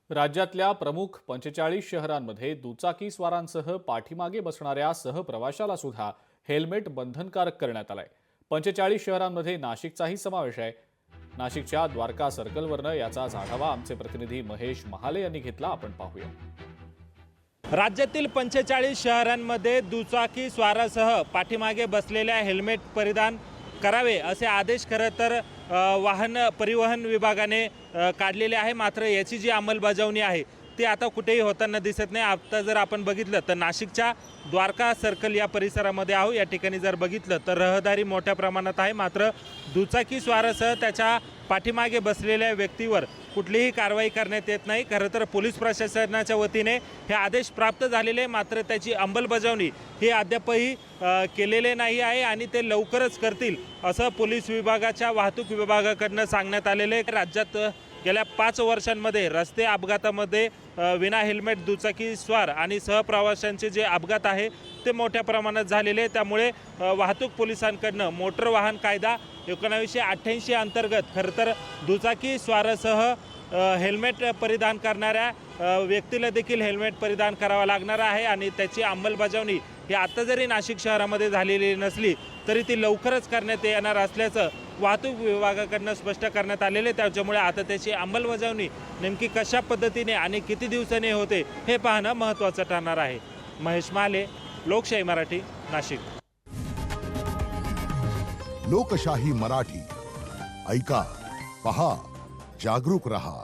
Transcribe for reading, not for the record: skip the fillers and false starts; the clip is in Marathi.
राज्यातल्या प्रमुख 45 शहरांमध्ये दुचाकी स्वारांसह पाठीमागे बसणाऱ्या सहप्रवाशाला सुद्धा हेल्मेट बंधनकारक करण्यात आलंय। 45 शहरांमध्ये नाशिकचाही समावेश आहे। नाशिकच्या द्वारका सर्कलवरनं याचाच आढावा आमचे प्रतिनिधी महेश महाले यांनी घेतला। आपण पाहूया। राज्यातील 45 शहरांमध्ये दुचाकी स्वारासह पाठीमागे बसलेल्या हेल्मेट परिधान करावे असे आदेश खरं तर वाहन परिवहन विभागाने काढलेले आहे। मात्र याची जी अंमलबजावणी आहे ती आता कुठेही होताना दिसत नाही। आता जर आपण बघितलं तर नाशिकच्या द्वारका सर्कल या परिसरामध्ये आहोत। या ठिकाणी जर बघितलं तर रहदारी मोठ्या प्रमाणात आहे, मात्र दुचाकी स्वारासह त्याच्या पाठीमागे बसलेल्या व्यक्तीवर कुठलीही कारवाई करण्यात येत नाही। खरं तर पोलीस प्रशासनाच्या वतीने हे आदेश प्राप्त झालेले, मात्र त्याची अंमलबजावणी ही अद्यापही केलेले नाही आहे आणि ते लवकरच करतील असं पोलीस विभागाच्या वाहतूक विभागाकडून सांगण्यात आलेले आहे। राज्यात गेल्या 5 वर्षांमध्ये रस्ते अपघातामध्ये विना हेल्मेट दुचाकी स्वार आणि सहप्रवाशांचे जे अपघात आहे ते मोठ्या प्रमाणात झालेले। त्यामुळे वाहतूक पोलिसांकडून मोटर वाहन कायदा 1988 अंतर्गत खरं तर दुचाकी स्वारासह हेल्मेट परिधान करणाऱ्या व्यक्तीला देखील हेल्मेट परिधान करावा लागणार आहे आणि त्याची अंमलबजावणी ही आता जरी नाशिक शहरामध्ये झालेली नसली तरी ती लवकरच करण्यात येणार असल्याचं वाहतूक विभागाकडून स्पष्ट करण्यात आलेले। त्याच्यामुळे आता त्याची अंमलबजावणी नेमकी कशा पद्धतीने आणि किती दिवसांनी होते हे पाहणं महत्त्वाचं ठरणार आहे। महेश महाले, लोकशाही मराठी, नाशिक। लोकशाही मराठी ऐका, पहा, जागरूक रहा।